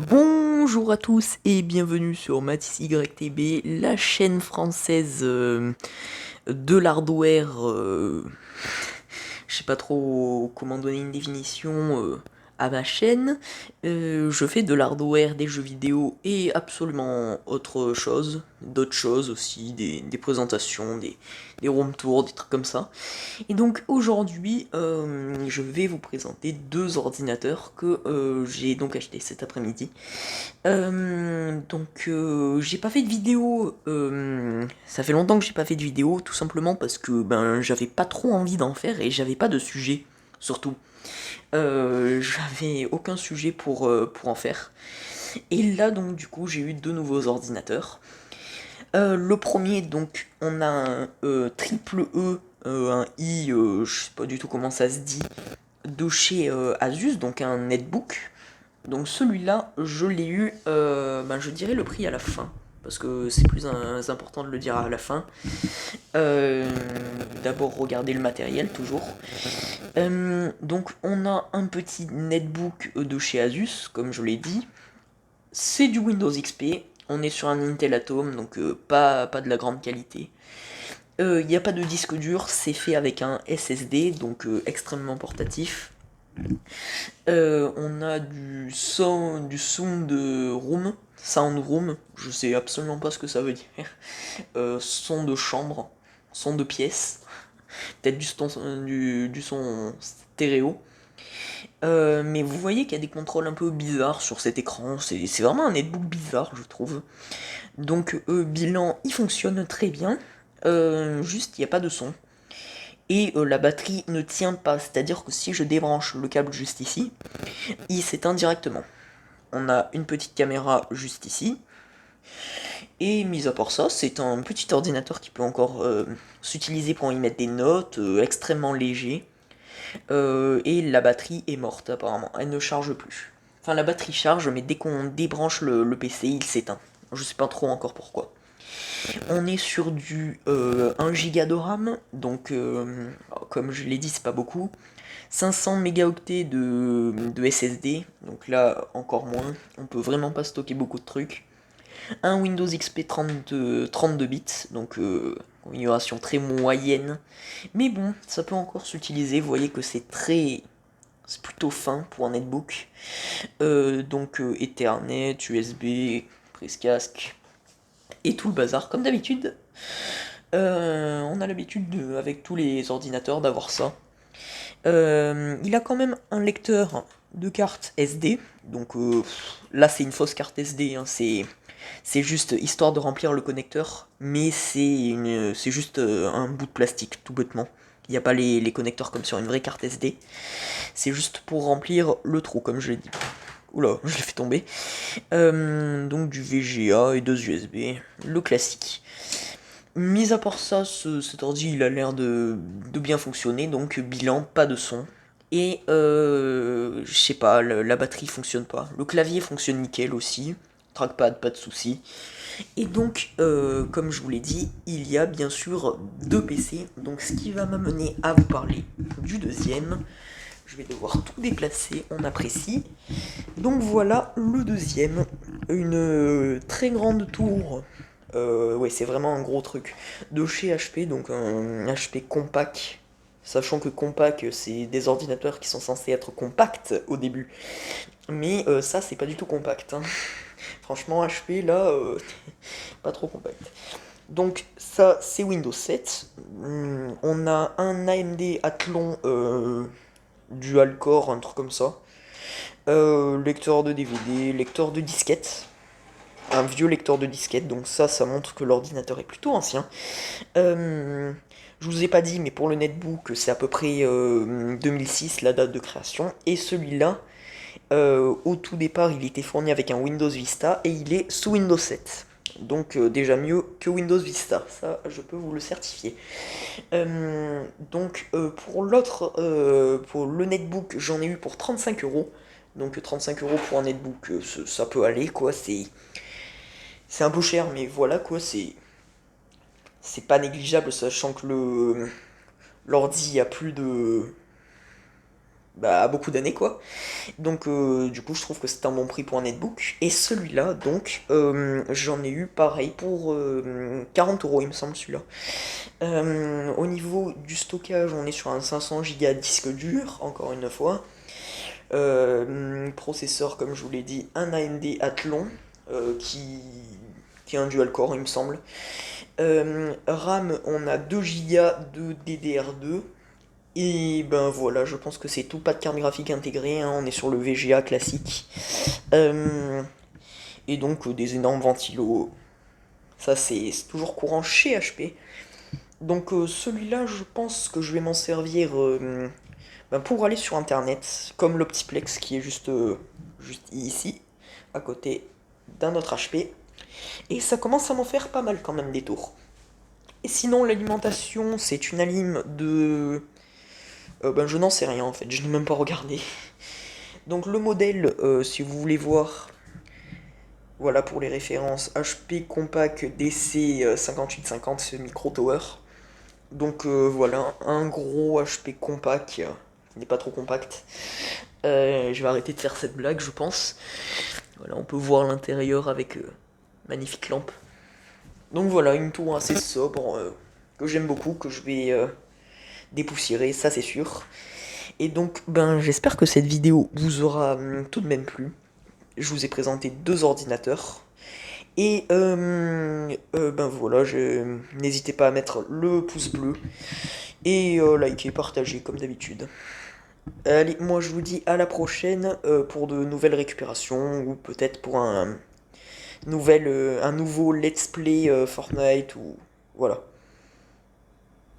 Bonjour à tous et bienvenue sur Mathis YTB, la chaîne française de l'hardware. Je sais pas trop comment donner une définition à ma chaîne. Je fais de l'hardware, des jeux vidéo et absolument autre chose, d'autres choses aussi, des présentations, des room tours, des trucs comme ça. Et donc aujourd'hui, je vais vous présenter deux ordinateurs que j'ai donc acheté cet après-midi. J'ai pas fait de vidéo, ça fait longtemps que j'ai pas fait de vidéo, tout simplement parce que ben j'avais pas trop envie d'en faire et j'avais pas de sujet, surtout. J'avais aucun sujet pour en faire. Et là donc du coup j'ai eu deux nouveaux ordinateurs. Le premier donc on a un triple E, un I, je sais pas du tout comment ça se dit, de chez Asus, donc un netbook. Donc celui-là, je l'ai eu, je dirais le prix à la fin, parce que c'est plus important de le dire à la fin. Euh, D'abord regarder le matériel, toujours. Donc on a un petit netbook de chez Asus, comme je l'ai dit. C'est du Windows XP, on est sur un Intel Atom, donc pas de la grande qualité. Il n'y a pas de disque dur, c'est fait avec un SSD, donc extrêmement portatif. On a du sound room, je sais absolument pas ce que ça veut dire. Son de chambre, son de pièce, peut-être du son stéréo. Mais vous voyez qu'il y a des contrôles un peu bizarres sur cet écran, c'est vraiment un netbook bizarre, je trouve. Donc, bilan, il fonctionne très bien, juste il n'y a pas de son. Et la batterie ne tient pas, c'est-à-dire que si je débranche le câble juste ici, il s'éteint directement. On a une petite caméra juste ici. Et mis à part ça, c'est un petit ordinateur qui peut encore s'utiliser pour y mettre des notes, extrêmement léger. Et la batterie est morte apparemment, elle ne charge plus. Enfin la batterie charge, mais dès qu'on débranche le PC, il s'éteint. Je sais pas trop encore pourquoi. On est sur du 1 Go de RAM, donc comme je l'ai dit, c'est pas beaucoup. 500 mégaoctets de SSD, donc là encore moins, on peut vraiment pas stocker beaucoup de trucs. Un Windows XP 32 bits, donc configuration très moyenne. Mais bon, ça peut encore s'utiliser, vous voyez que c'est plutôt fin pour un netbook. Ethernet, USB, prise casque, et tout le bazar, comme d'habitude. On a l'habitude, avec tous les ordinateurs, d'avoir ça. Il a quand même un lecteur de carte SD. Donc là, c'est une fausse carte SD. Hein, c'est juste histoire de remplir le connecteur. Mais c'est juste un bout de plastique, tout bêtement. Il n'y a pas les connecteurs comme sur une vraie carte SD. C'est juste pour remplir le trou, comme je l'ai dit. Oula, je l'ai fait tomber. Donc du VGA et deux USB. Le classique. Mis à part ça, cet ordi il a l'air de bien fonctionner, donc bilan, pas de son. Et je sais pas, la batterie fonctionne pas. Le clavier fonctionne nickel aussi. Trackpad, pas de souci. Et donc, comme je vous l'ai dit, il y a bien sûr deux PC. Donc ce qui va m'amener à vous parler du deuxième. Je vais devoir tout déplacer, on apprécie. Donc voilà le deuxième. Une très grande tour. Ouais, c'est vraiment un gros truc. De chez HP, donc un HP Compact. Sachant que Compact, c'est des ordinateurs qui sont censés être compacts au début. Mais ça, c'est pas du tout compact. Hein. Franchement, HP, là, pas trop compact. Donc ça, c'est Windows 7. On a un AMD Athlon dual core, un truc comme ça. Lecteur de DVD, lecteur de disquette. Un vieux lecteur de disquette, donc ça montre que l'ordinateur est plutôt ancien. Je vous ai pas dit, mais pour le netbook, c'est à peu près 2006 la date de création. Et celui-là, au tout départ, il était fourni avec un Windows Vista et il est sous Windows 7. Donc déjà mieux que Windows Vista, ça je peux vous le certifier. Pour l'autre, pour le netbook, j'en ai eu pour 35 euros. Donc 35 euros pour un netbook, ça peut aller quoi. C'est un peu cher, mais voilà quoi. C'est pas négligeable, sachant que l'ordi a plus de bah, beaucoup d'années quoi. Donc du coup je trouve que c'est un bon prix pour un netbook. Et celui-là donc j'en ai eu pareil pour 40 € il me semble celui-là. Au niveau du stockage on est sur un 500 Go disque dur encore une fois. Processeur comme je vous l'ai dit un AMD Athlon qui est un dual core il me semble. RAM on a 2 Go de DDR2. Et ben voilà, je pense que c'est tout, pas de carte graphique intégrée, hein, on est sur le VGA classique. Euh, et donc des énormes ventilos, ça c'est toujours courant chez HP. Donc celui-là, je pense que je vais m'en servir ben, pour aller sur internet, comme l'Optiplex qui est juste ici, à côté d'un autre HP. Et ça commence à m'en faire pas mal quand même des tours. Et sinon, l'alimentation, c'est une alim de... ben je n'en sais rien en fait, je n'ai même pas regardé. Donc le modèle, si vous voulez voir, voilà pour les références, HP Compaq DC 5850 Micro Tower. Donc voilà, un gros HP Compaq, qui n'est pas trop compact. Je vais arrêter de faire cette blague, je pense. Voilà, on peut voir l'intérieur avec magnifique lampe. Donc voilà, une tour assez sobre, que j'aime beaucoup, que je vais dépoussiérer, ça c'est sûr. Et donc, ben j'espère que cette vidéo vous aura tout de même plu. Je vous ai présenté deux ordinateurs. Et ben voilà, n'hésitez pas à mettre le pouce bleu et liker, partager comme d'habitude. Allez, moi je vous dis à la prochaine pour de nouvelles récupérations ou peut-être pour un nouveau let's play Fortnite ou voilà.